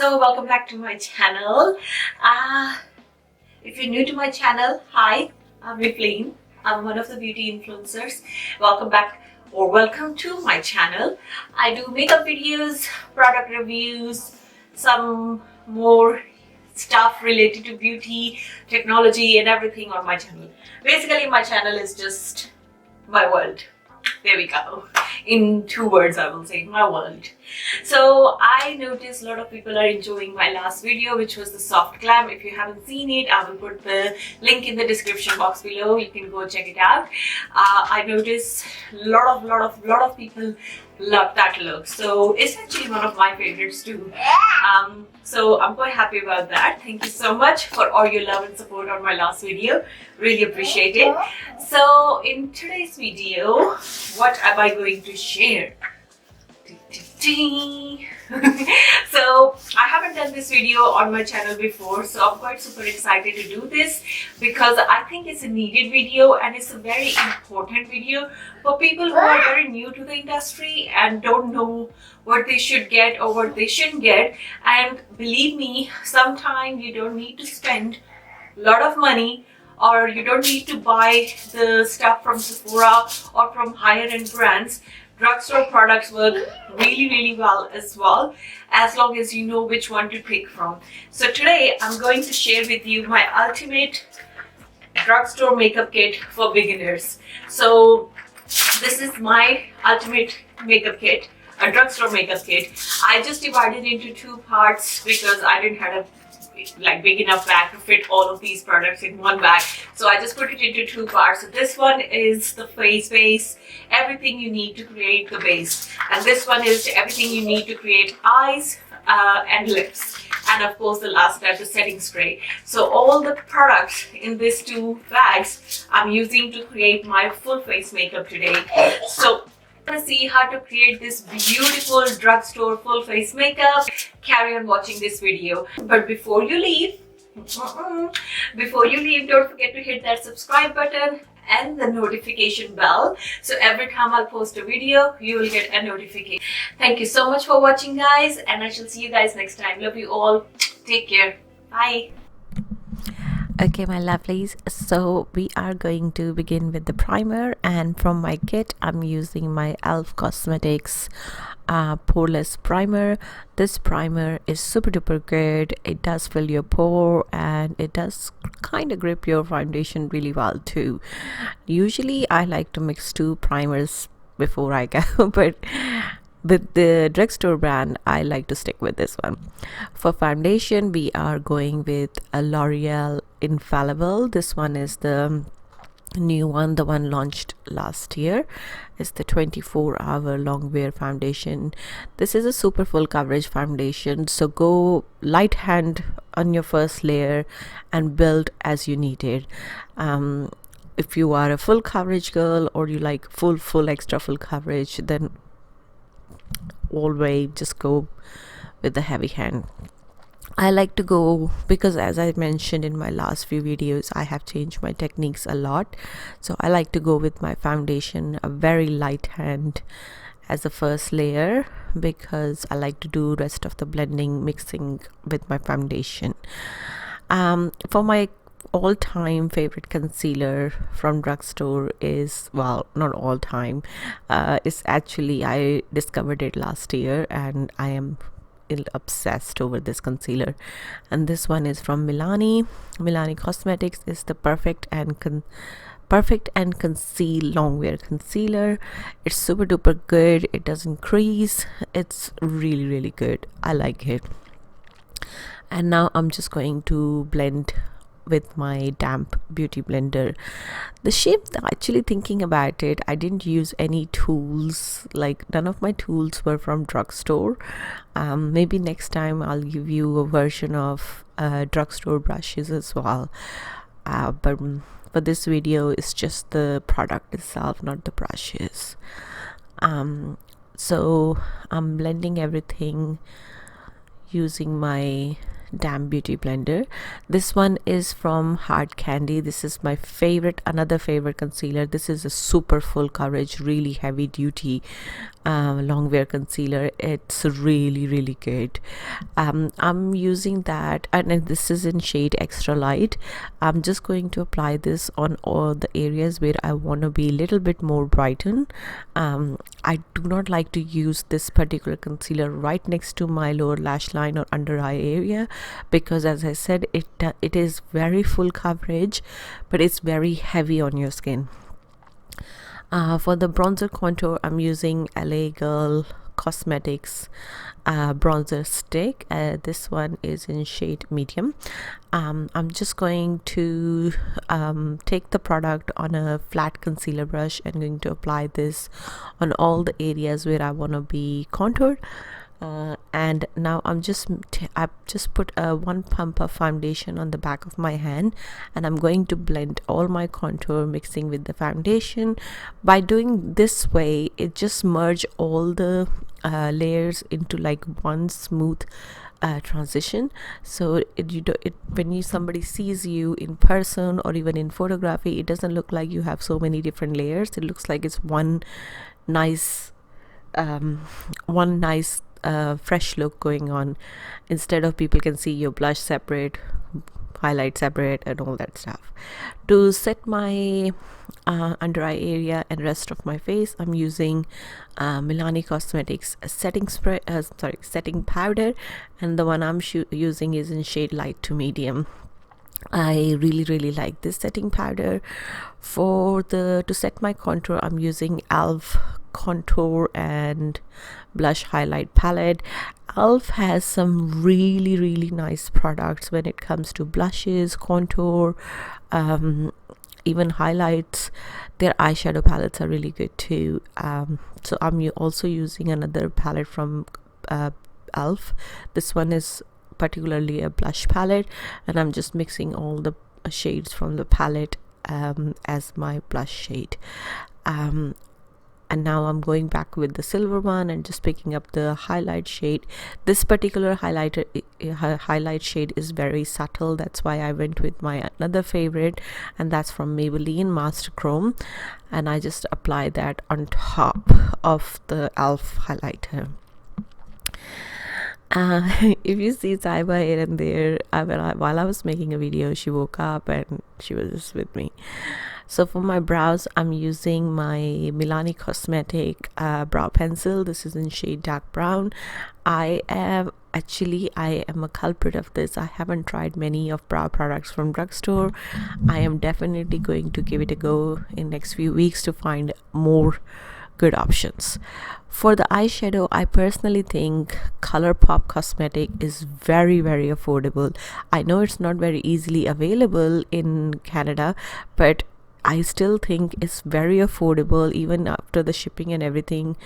So welcome back to my channel. If you're new to my channel, hi, I'm Evelyn. I'm one of the beauty influencers. Welcome back or welcome to my channel. I do makeup videos, product reviews, some more stuff related to beauty, technology and everything on my channel. Basically my channel is just my world. There we go. In 2 words I will say my world. So I noticed a lot of people are enjoying my last video, which was the soft glam. If you haven't seen it, I will put the link in the description box below. You can go check it out. I noticed a lot of people love that look, so it's actually one of my favorites too. So I'm quite happy about that. Thank you so much for all your love and support on my last video. Really appreciate it. So in today's video, what am I going to share? So I haven't done this video on my channel before, so I'm quite super excited to do this because I think it's a needed video and it's a very important video for people who are very new to the industry and don't know what they should get or what they shouldn't get. And believe me, sometimes you don't need to spend a lot of money, or you don't need to buy the stuff from Sephora or from higher end brands. Drugstore products work really well as long as you know which one to pick from. So today I'm going to share with you my ultimate drugstore makeup kit for beginners. So this is my ultimate makeup kit, a drugstore makeup kit. I just divided it into 2 parts because I didn't have a big enough bag to fit all of these products in one bag, so I just put it into 2 parts. So this one is the face base, everything you need to create the base, and this one is everything you need to create eyes and lips, and of course the last step, the setting spray. So all the products in these 2 bags I'm using to create my full face makeup today. So to see how to create this beautiful drugstore full face makeup, carry on watching this video. But before you leave, don't forget to hit that subscribe button and the notification bell, so every time I'll post a video you will get a notification. Thank you so much for watching, guys, and I shall see you guys next time. Love you all. Take care. Bye. Okay, my lovelies, so we are going to begin with the primer, and from my kit I'm using my Cosmetics poreless primer. This primer is super duper good. It does fill your pore and it does kind of grip your foundation really well too. Usually I like to mix 2 primers before I go, but with the drugstore brand I like to stick with this one. For foundation we are going with a Loreal Infallible. This one is the new one, the one launched last year. It's the 24-hour long wear foundation. This is a super full coverage foundation, so go light hand on your first layer and build as you need it. If you are a full coverage girl or you like full extra full coverage, then always just go with the heavy hand. I like to go, because as I mentioned in my last few videos, I have changed my techniques a lot, so I like to go with my foundation a very light hand as the first layer, because I like to do rest of the blending mixing with my foundation. For my all-time favorite concealer from drugstore is, well, not all time, it's actually, I discovered it last year and I am obsessed over this concealer, and this one is from Milani Cosmetics. Is the perfect and conceal long wear concealer. It's super duper good. It doesn't crease. It's really good. I like it. And now I'm just going to blend with my damp beauty blender. The shape, actually thinking about it, I didn't use any tools, like none of my tools were from drugstore. Maybe next time I'll give you a version of drugstore brushes as well, but for this video it's just the product itself, not the brushes. So I'm blending everything using my Damn Beauty Blender. This one is from Hard Candy. This is my favorite, another favorite concealer. This is a super full coverage, really heavy duty long wear concealer. It's really good. I'm using that, and this is in shade Extra Light. I'm just going to apply this on all the areas where I want to be a little bit more brighten. I do not like to use this particular concealer right next to my lower lash line or under eye area, because as I said, it is very full coverage, but it's very heavy on your skin. For the bronzer contour, I'm using LA Girl Cosmetics bronzer stick. This one is in shade medium. I'm just going to take the product on a flat concealer brush and going to apply this on all the areas where I want to be contoured. And now I've just put one pump of foundation on the back of my hand, and I'm going to blend all my contour mixing with the foundation. By doing this way, it just merge all the layers into like one smooth transition. So when somebody sees you in person or even in photography, it doesn't look like you have so many different layers. It looks like it's one nice fresh look going on, instead of people can see your blush separate, highlight separate, and all that stuff. To set my under eye area and rest of my face, I'm using Milani Cosmetics setting powder, and the one I'm using is in shade light to medium. I really like this setting powder. To set my contour, I'm using ELF contour and blush highlight palette. ELF has some really nice products when it comes to blushes, contour, even highlights. Their eyeshadow palettes are really good too. So I'm also using another palette from ELF. This one is particularly a blush palette, and I'm just mixing all the shades from the palette as my blush shade. And now I'm going back with the silver one and just picking up the highlight shade. This particular highlight shade is very subtle. That's why I went with my another favorite, and that's from Maybelline Master Chrome, and I just apply that on top of the ELF highlighter. If you see Saiba here and there, while I was making a video, she woke up and she was just with me. So for my brows, I'm using my Milani Cosmetic brow pencil. This is in shade dark brown. I am a culprit of this. I haven't tried many of brow products from Drugstore. I am definitely going to give it a go in next few weeks to find more good options. For the eyeshadow, I personally think ColourPop Cosmetic is very affordable. I know it's not very easily available in Canada, but I still think it's very affordable. Even after the shipping and everything,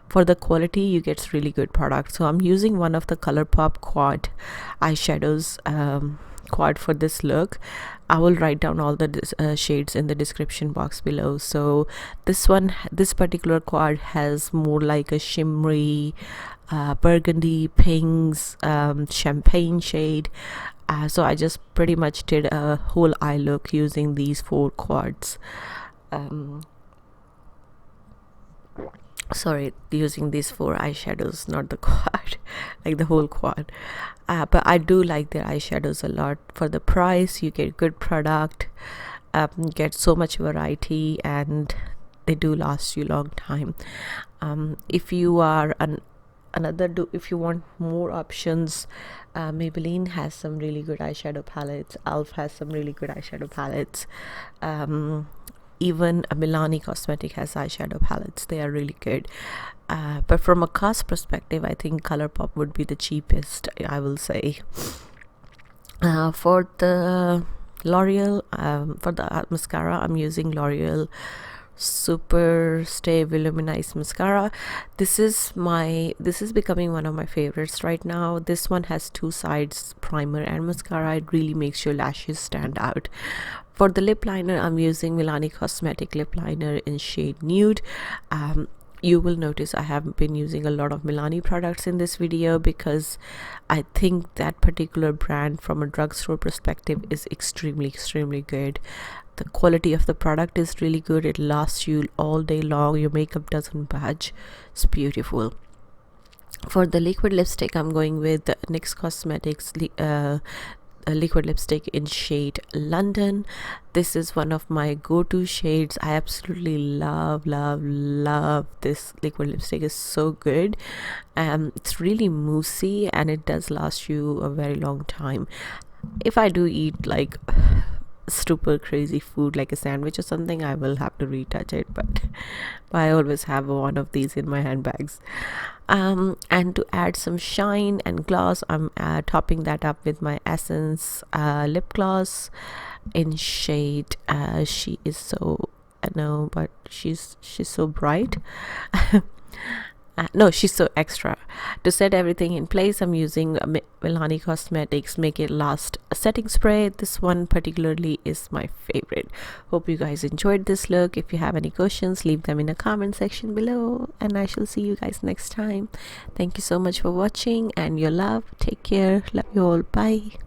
for the quality, you get really good product. So I'm using one of the ColourPop quad eyeshadows quad for this look. I will write down all the shades in the description box below. So this particular quad has more like a shimmery burgundy, pinks, champagne shade. So I just pretty much did a whole eye look using these 4 quads. Using these 4 eyeshadows, not the quad, like the whole quad. But I do like their eyeshadows a lot. For the price, you get good product, get so much variety, and they do last you a long time. If you are if you want more options, Maybelline has some really good eyeshadow palettes. ELF has some really good eyeshadow palettes. Even Milani Cosmetic has eyeshadow palettes. They are really good. But from a cost perspective, I think ColourPop would be the cheapest, I will say. For the L'Oreal, for the mascara, I'm using L'Oreal Super Stay Volumized mascara. This is becoming one of my favorites right now. This one has 2 sides, primer and mascara. It really makes your lashes stand out. For the lip liner, I'm using Milani Cosmetic lip liner in shade Nude. You will notice I have been using a lot of Milani products in this video because I think that particular brand from a drugstore perspective is extremely good. The quality of the product is really good. It lasts you all day long. Your makeup doesn't budge. It's beautiful. For the liquid lipstick, I'm going with NYX Cosmetics a liquid lipstick in shade London. This is one of my go-to shades. I absolutely love this liquid lipstick. Is so good. It's really moussey and it does last you a very long time. If I do eat like super crazy food like a sandwich or something, I will have to retouch it, but I always have one of these in my handbags. And to add some shine and gloss, I'm topping that up with my Essence lip gloss in shade She Is So, I know, but she's so bright. No, She's So Extra. To set everything in place, I'm using Milani Cosmetics Make It Last setting spray. This one particularly is my favorite. Hope you guys enjoyed this look. If you have any questions, leave them in the comment section below, and I shall see you guys next time. Thank you so much for watching and your love. Take care. Love you all. Bye.